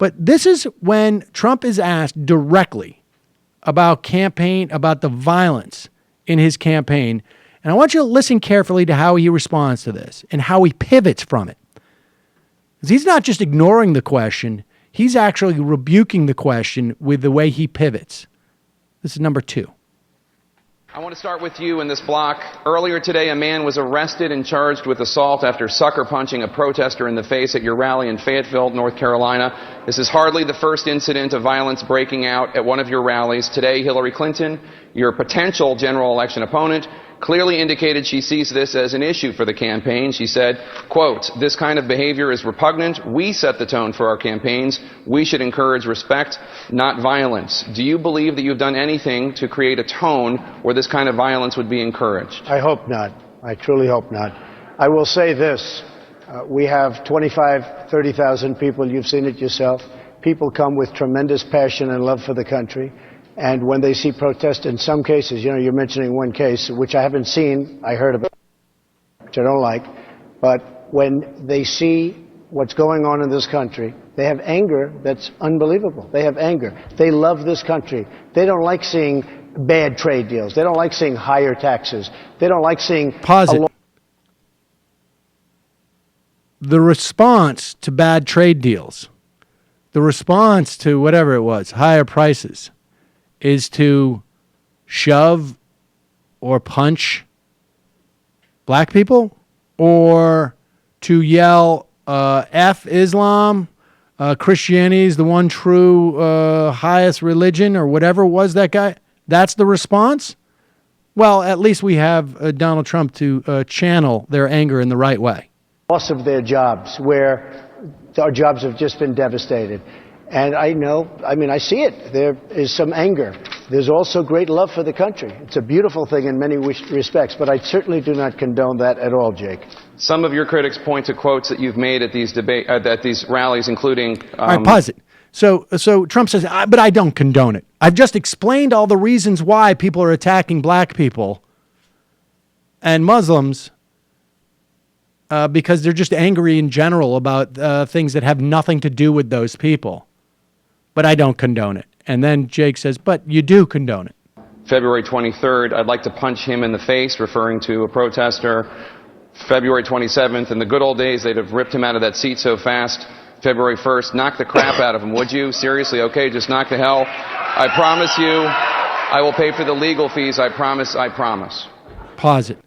But this is when Trump is asked directly about the violence in his campaign. And I want you to listen carefully to how he responds to this and how he pivots from it. Because he's not just ignoring the question, he's actually rebuking the question with the way he pivots. This is number 2. I want to start with you in this block. Earlier today, a man was arrested and charged with assault after sucker punching a protester in the face at your rally in Fayetteville, North Carolina. This is hardly the first incident of violence breaking out at one of your rallies. Today, Hillary Clinton, your potential general election opponent, clearly indicated she sees this as an issue for the campaign. She said, quote, "This kind of behavior is repugnant. We set the tone for our campaigns. We should encourage respect, not violence." Do you believe that you've done anything to create a tone where this kind of violence would be encouraged? I hope not. I truly hope not. I will say this. We have 25, 30,000 people. You've seen it yourself. People come with tremendous passion and love for the country. And when they see protest, in some cases, you're mentioning one case, which I haven't seen, I heard about, which I don't like, but when they see what's going on in this country, they have anger that's unbelievable. They have anger. They love this country. They don't like seeing bad trade deals. They don't like seeing higher taxes. They don't like seeing... Pause it. The response to bad trade deals, the response to whatever it was, higher prices, is to shove or punch black people, or to yell, F Islam, Christianity is the one true highest religion, or whatever was that guy. That's the response? Well, at least we have Donald Trump to channel their anger in the right way. Loss of their jobs, where our jobs have just been devastated. And I see it. There is some anger. There's also great love for the country. It's a beautiful thing in many respects, but I certainly do not condone that at all, Jake. Some of your critics point to quotes that you've made at these at these rallies, including... All right, pause it. So Trump says, but I don't condone it. I've just explained all the reasons why people are attacking black people and Muslims because they're just angry in general about things that have nothing to do with those people. But I don't condone it. And then Jake says, but you do condone it. February 23rd, I'd like to punch him in the face, referring to a protester. February 27th, in the good old days, they'd have ripped him out of that seat so fast. February 1st, knock the crap out of him, would you? Seriously, okay, just knock the hell. I promise you, I will pay for the legal fees. I promise, I promise. Pause it.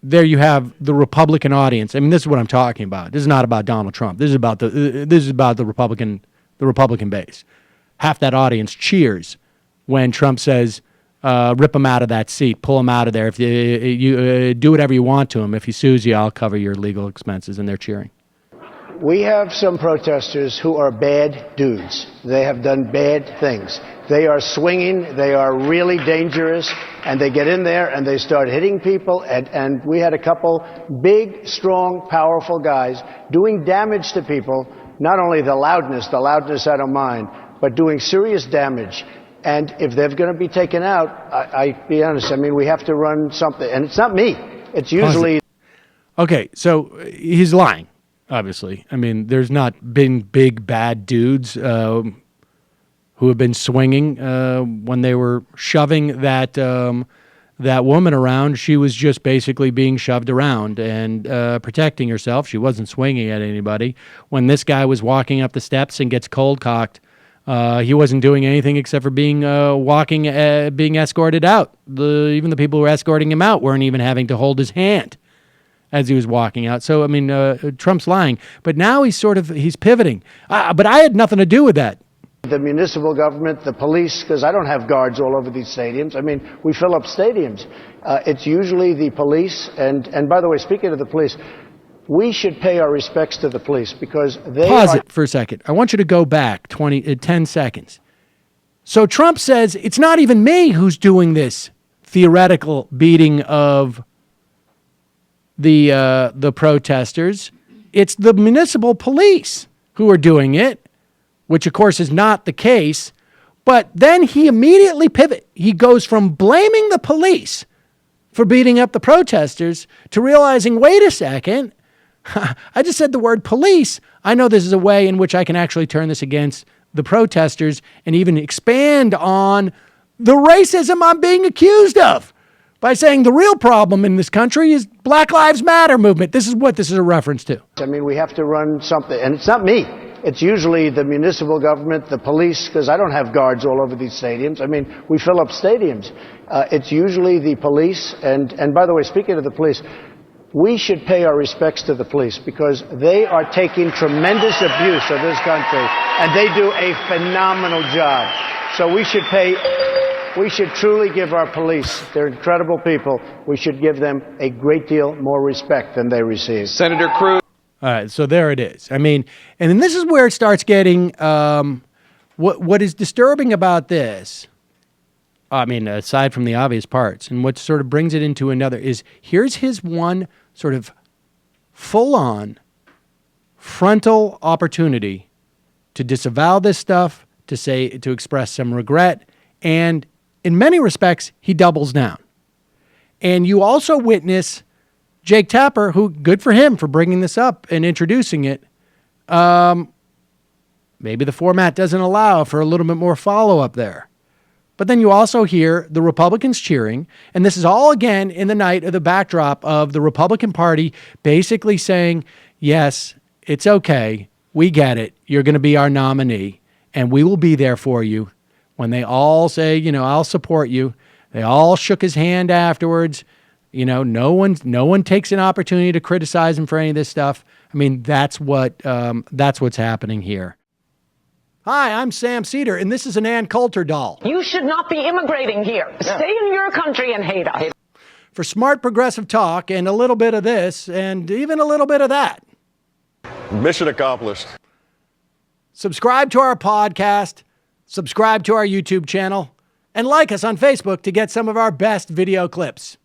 There you have the Republican audience. I mean, this is what I'm talking about. This is not about Donald Trump. This is about the Republican base. Half that audience cheers when Trump says, rip him out of that seat, pull him out of there. If you do whatever you want to him. If he sues you, I'll cover your legal expenses, and they're cheering. We have some protesters who are bad dudes. They have done bad things. They are swinging. They are really dangerous. And they get in there and they start hitting people. And we had a couple big, strong, powerful guys doing damage to people. Not only the loudness I don't mind, but doing serious damage. And if they're going to be taken out, I be honest, I mean, we have to run something. And it's not me. It's usually... Okay, so he's lying, obviously. I mean, there's not been big, bad dudes who have been swinging when they were shoving that woman around. She was just basically being shoved around and protecting herself. She wasn't swinging at anybody. When this guy was walking up the steps and gets cold-cocked, he wasn't doing anything except for being escorted out. Even the people who were escorting him out weren't even having to hold his hand as he was walking out. So, I mean, Trump's lying. But now he's pivoting. But I had nothing to do with that. The municipal government, the police, because I don't have guards all over these stadiums. I mean, we fill up stadiums. It's usually the police. And by the way, speaking of the police, we should pay our respects to the police because they Pause it for a second. I want you to go back 10 seconds. So Trump says it's not even me who's doing this theoretical beating of the protesters. It's the municipal police who are doing it, which of course is not the case. But then he immediately pivots. He goes from blaming the police for beating up the protesters to realizing, wait a second, I just said the word police. I know this is a way in which I can actually turn this against the protesters and even expand on the racism I'm being accused of by saying the real problem in this country is Black Lives Matter movement. This is what this is a reference to. I mean, we have to run something, and it's not me. It's usually the municipal government, the police, because I don't have guards all over these stadiums. I mean, we fill up stadiums. It's usually the police. And by the way, speaking of the police, we should pay our respects to the police because they are taking tremendous abuse of this country, and they do a phenomenal job. So we should truly give our police, they're incredible people, we should give them a great deal more respect than they receive. Senator Cruz. All right, so there it is. I mean, and then this is where it starts getting, what is disturbing about this, I mean, aside from the obvious parts, and what sort of brings it into another is here's his one sort of full-on frontal opportunity to disavow this stuff, to express some regret, and in many respects, he doubles down. And you also witness Jake Tapper, who, good for him for bringing this up and introducing it. Maybe the format doesn't allow for a little bit more follow-up there. But then you also hear the Republicans cheering, and this is all, again, in the night of the backdrop of the Republican Party basically saying, yes, it's okay, we get it, you're going to be our nominee, and we will be there for you. When they all say, I'll support you, they all shook his hand afterwards. No one takes an opportunity to criticize him for any of this stuff. I mean, that's what's happening here. Hi, I'm Sam Seder, and this is an Ann Coulter doll. You should not be immigrating here. Yeah. Stay in your country and hate us. For smart progressive talk and a little bit of this and even a little bit of that. Mission accomplished. Subscribe to our podcast, subscribe to our YouTube channel, and like us on Facebook to get some of our best video clips.